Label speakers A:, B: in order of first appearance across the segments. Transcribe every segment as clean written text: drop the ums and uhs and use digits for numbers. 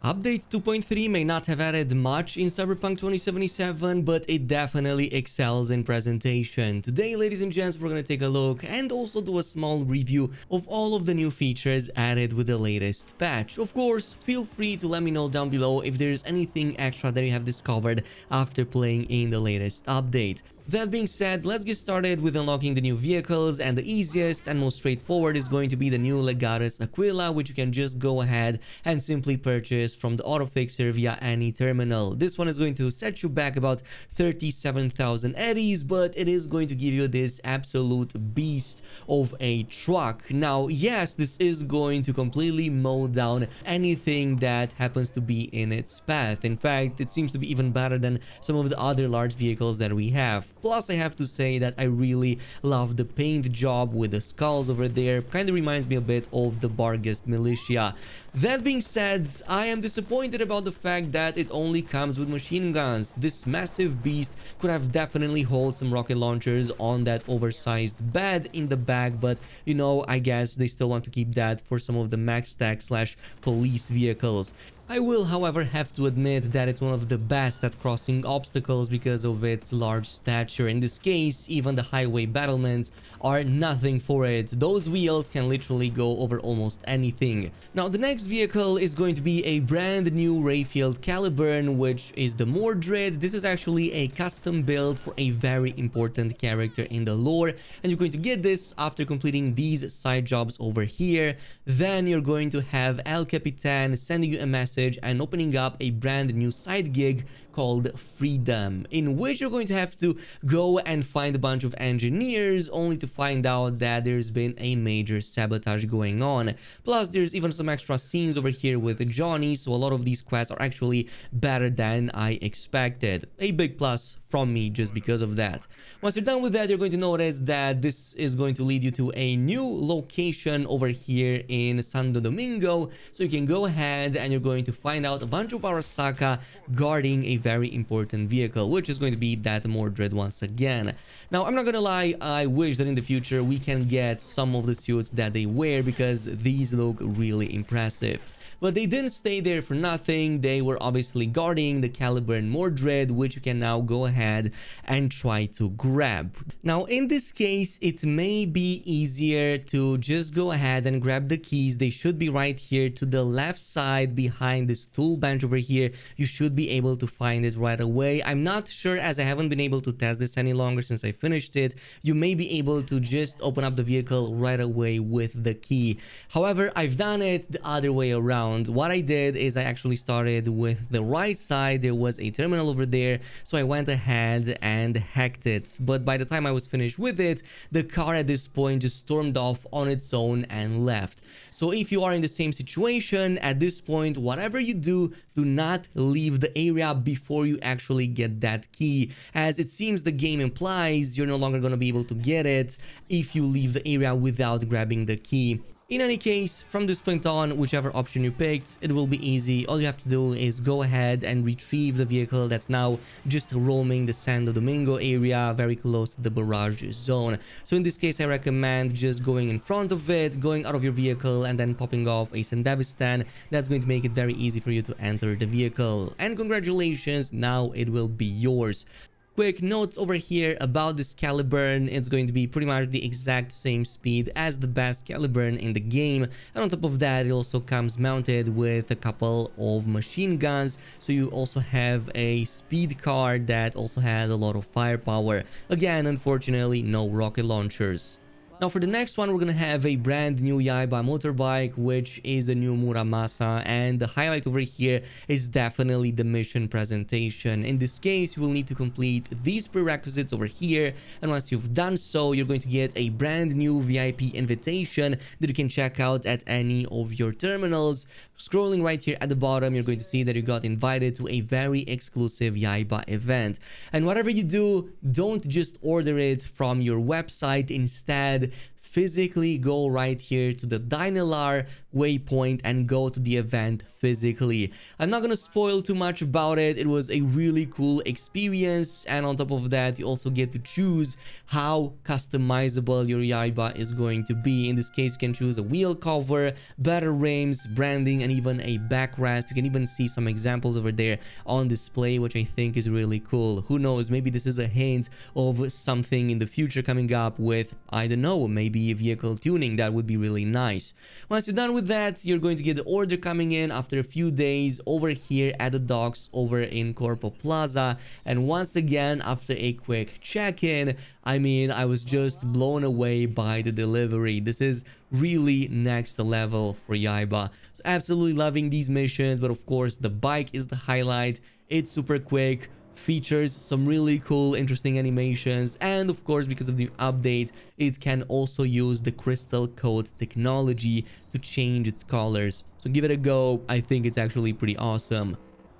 A: Update 2.3 may not have added much in Cyberpunk 2077, but it definitely excels in presentation. Today, ladies and gents, we're gonna take a look and also do a small review of all of the new features added with the latest patch. Of course, feel free to let me know down below if there's anything extra that you have discovered after playing in the latest update. That being said, let's get started with unlocking the new vehicles, and the easiest and most straightforward is going to be the new Legatus Aquila, which you can just go ahead and simply purchase from the auto fixer via any terminal. This one is going to set you back about 37,000 eddies, but it is going to give you this absolute beast of a truck. Now, yes, this is going to completely mow down anything that happens to be in its path. In fact, it seems to be even better than some of the other large vehicles that we have. Plus, I have to say that I really love the paint job with the skulls over there. Kind of reminds me a bit of the Barghest militia. That being said, I am disappointed about the fact that it only comes with machine guns. This massive beast could have definitely hold some rocket launchers on that oversized bed in the back, but you know, I guess they still want to keep that for some of the max stack / police vehicles. I will, however, have to admit that it's one of the best at crossing obstacles because of its large stature. In this case, even the highway battlements are nothing for it. Those wheels can literally go over almost anything. Now, the next vehicle is going to be a brand new Rayfield Caliburn, which is the Mordred. This is actually a custom build for a very important character in the lore, and you're going to get this after completing these side jobs over here. Then you're going to have El Capitan sending you a message and opening up a brand new side gig called Freedom, in which you're going to have to go and find a bunch of engineers, only to find out that there's been a major sabotage going on. Plus, there's even some extra scenes over here with Johnny, so a lot of these quests are actually better than I expected. A big plus from me just because of that. Once you're done with that, you're going to notice that this is going to lead you to a new location over here in Santo Domingo, so you can go ahead and you're going to find out a bunch of Arasaka guarding a very important vehicle, which is going to be that Mordred once again. Now, I'm not gonna lie, I wish that in the future we can get some of the suits that they wear, because these look really impressive. But they didn't stay there for nothing. They were obviously guarding the Caliburn Mordred, which you can now go ahead and try to grab. Now, in this case, it may be easier to just go ahead and grab the keys. They should be right here to the left side behind this tool bench over here. You should be able to find it right away. I'm not sure, as I haven't been able to test this any longer since I finished it. You may be able to just open up the vehicle right away with the key. However, I've done it the other way around. What I did is I actually started with the right side. There was a terminal over there, so I went ahead and hacked it. But by the time I was finished with it, the car at this point just stormed off on its own and left. So if you are in the same situation at this point, whatever you do not leave the area before you actually get that key, as it seems the game implies you're no longer going to be able to get it if you leave the area without grabbing the key. In any case, from this point on, whichever option you picked, it will be easy. All you have to do is go ahead and retrieve the vehicle that's now just roaming the Santo Domingo area, very close to the barrage zone. So in this case, I recommend just going in front of it, going out of your vehicle, and then popping off a Sandevistan. That's going to make it very easy for you to enter the vehicle. And congratulations, now it will be yours. Quick notes over here about this Caliburn. It's going to be pretty much the exact same speed as the best Caliburn in the game, and on top of that, it also comes mounted with a couple of machine guns, so you also have a speed car that also has a lot of firepower. Again, unfortunately, no rocket launchers. Now, for the next one, we're gonna have a brand new Yaiba motorbike, which is the new Muramasa, and the highlight over here is definitely the mission presentation. In this case, you will need to complete these prerequisites over here, and once you've done so, you're going to get a brand new VIP invitation that you can check out at any of your terminals. Scrolling right here at the bottom, you're going to see that you got invited to a very exclusive Yaiba event. And whatever you do, don't just order it from your website. Instead, physically go right here to the Dynalar waypoint and go to the event physically. I'm not gonna spoil too much about it. It was a really cool experience, and on top of that, you also get to choose how customizable your Yaiba is going to be. In this case, you can choose a wheel cover, better rims, branding, and even a backrest. You can even see some examples over there on display, which I think is really cool. Who knows, maybe this is a hint of something in the future coming up with, I don't know, maybe vehicle tuning. That would be really nice. Once you're done with that, you're going to get the order coming in after a few days over here at the docks over in Corpo Plaza. And once again, after a quick check-in, I mean, I was just blown away by the delivery. This is really next level for Yaiba. So absolutely loving these missions, but of course the bike is the highlight. It's super quick, features some really cool interesting animations, and of course because of the update it can also use the Crystalcoat technology to change its colors. So give it a go. I think it's actually pretty awesome.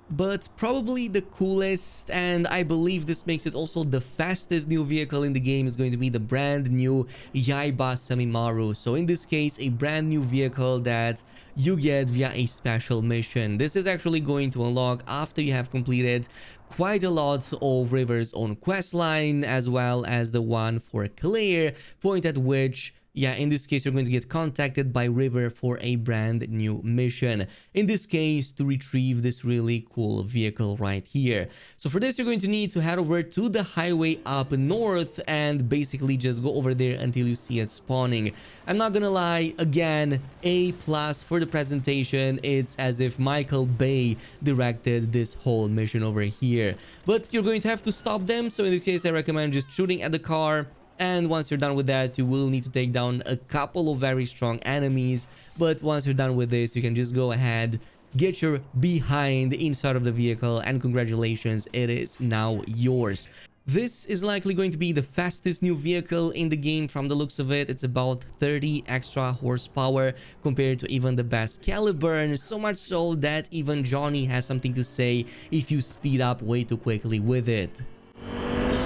A: But probably the coolest, and I believe this makes it also the fastest new vehicle in the game, is going to be the brand new Yaiba Semimaru. So in this case, a brand new vehicle that you get via a special mission. This is actually going to unlock after you have completed quite a lot of River's own questline, as well as the one for Claire, point at which, yeah, in this case, you're going to get contacted by River for a brand new mission. In this case, to retrieve this really cool vehicle right here. So for this, you're going to need to head over to the highway up north and basically just go over there until you see it spawning. I'm not gonna lie, again, A+ for the presentation. It's as if Michael Bay directed this whole mission over here. But you're going to have to stop them. So in this case, I recommend just shooting at the car. And once you're done with that, you will need to take down a couple of very strong enemies. But once you're done with this, you can just go ahead, get your behind inside of the vehicle, and congratulations, it is now yours. This is likely going to be the fastest new vehicle in the game from the looks of it. It's about 30 extra horsepower compared to even the best Caliburn. So much so that even Johnny has something to say if you speed up way too quickly with it.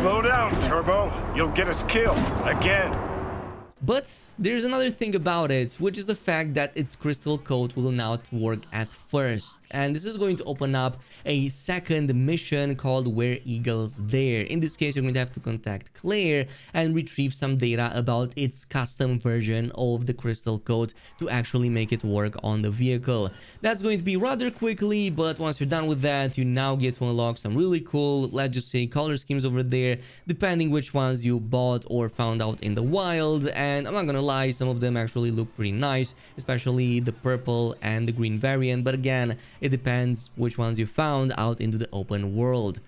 B: Slow down, Turbo. You'll get us killed again.
A: But there's another thing about it, which is the fact that its Crystalcoat will not work at first. And this is going to open up a second mission called Where Eagles Dare. In this case, you're going to have to contact Claire and retrieve some data about its custom version of the Crystalcoat to actually make it work on the vehicle. That's going to be rather quickly, but once you're done with that, you now get to unlock some really cool, let's just say, color schemes over there, depending which ones you bought or found out in the wild. And I'm not gonna lie, some of them actually look pretty nice, especially the purple and the green variant, but again, it depends which ones you found out into the open world.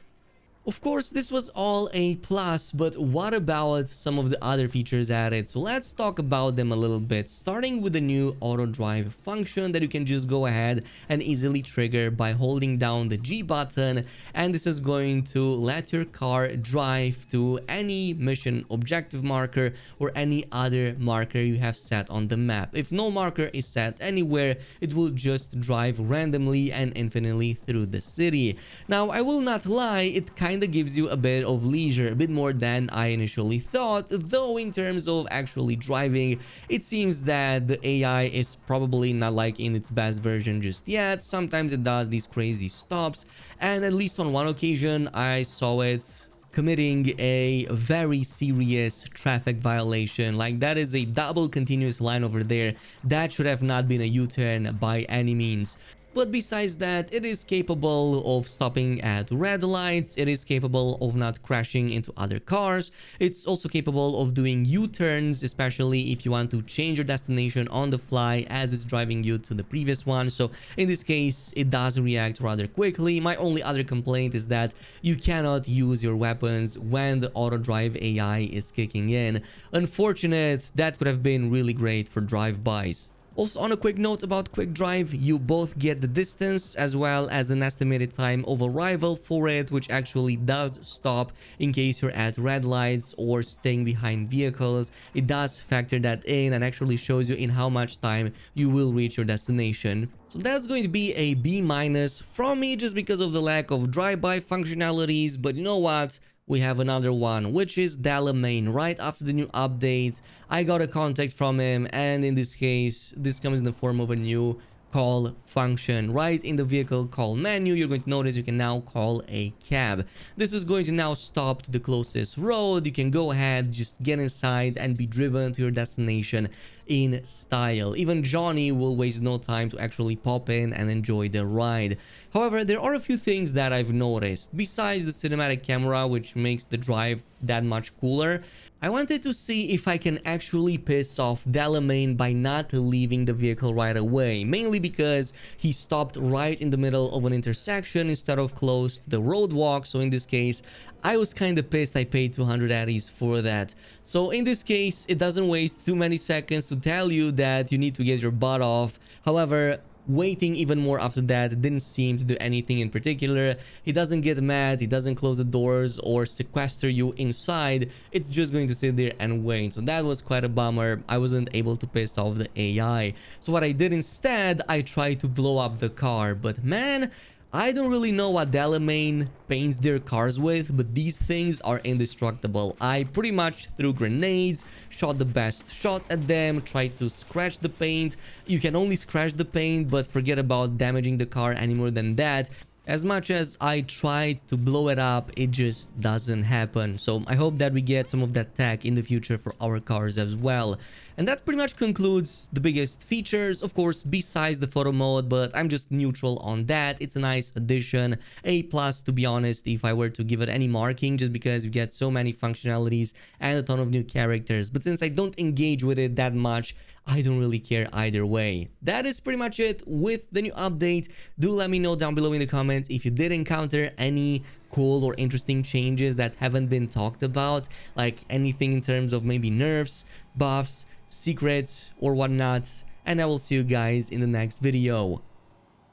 A: Of course, this was all a plus, but what about some of the other features added? So let's talk about them a little bit, starting with the new Autodrive function that you can just go ahead and easily trigger by holding down the G button, and this is going to let your car drive to any mission objective marker or any other marker you have set on the map. If no marker is set anywhere, it will just drive randomly and infinitely through the city. Now, I will not lie, it kind of gives you a bit of leisure, a bit more than I initially thought, though in terms of actually driving, it seems that the AI is probably not like in its best version just yet. Sometimes it does these crazy stops, and at least on one occasion I saw it committing a very serious traffic violation. Like, that is a double continuous line over there. That should have not been a U-turn by any means. But besides that, it is capable of stopping at red lights, it is capable of not crashing into other cars, it's also capable of doing U-turns, especially if you want to change your destination on the fly as it's driving you to the previous one. So in this case, it does react rather quickly. My only other complaint is that you cannot use your weapons when the Autodrive AI is kicking in. Unfortunate, that could have been really great for drive-bys. Also, on a quick note about quick drive, you both get the distance as well as an estimated time of arrival for it, which actually does stop in case you're at red lights or staying behind vehicles. It does factor that in and actually shows you in how much time you will reach your destination. So that's going to be a B- from me, just because of the lack of drive-by functionalities, but you know what? we have another one, which is Delamaine. Right after the new update, I got a contact from him, and in this case, this comes in the form of a new call function. Right in the vehicle call menu, you're going to notice you can now call a cab. This is going to now stop to the closest road. You can go ahead, just get inside and be driven to your destination in style. Even Johnny will waste no time to actually pop in and enjoy the ride. However, there are a few things that I've noticed. Besides the cinematic camera, which makes the drive that much cooler, I wanted to see if I can actually piss off Delamaine by not leaving the vehicle right away, mainly because he stopped right in the middle of an intersection instead of close to the roadwalk. So in this case, I was kind of pissed I paid 200 Addies for that. So in this case, it doesn't waste too many seconds to tell you that you need to get your butt off. However, waiting even more after that didn't seem to do anything in particular. He doesn't get mad, he doesn't close the doors or sequester you inside. It's just going to sit there and wait. So that was quite a bummer. I wasn't able to piss off the AI. So what I did instead, I tried to blow up the car. But man, I don't really know what Delamaine paints their cars with, but these things are indestructible. I pretty much threw grenades, shot the best shots at them, tried to scratch the paint. You can only scratch the paint, but forget about damaging the car any more than that. As much as I tried to blow it up, it just doesn't happen. So I hope that we get some of that tech in the future for our cars as well. And that pretty much concludes the biggest features, of course, besides the photo mode, but I'm just neutral on that. It's a nice addition, A+ to be honest, if I were to give it any marking, just because you get so many functionalities and a ton of new characters. But since I don't engage with it that much, I don't really care either way. That is pretty much it with the new update. Do let me know down below in the comments if you did encounter any cool or interesting changes that haven't been talked about, like anything in terms of maybe nerfs, buffs, secrets or whatnot, and I will see you guys in the next video.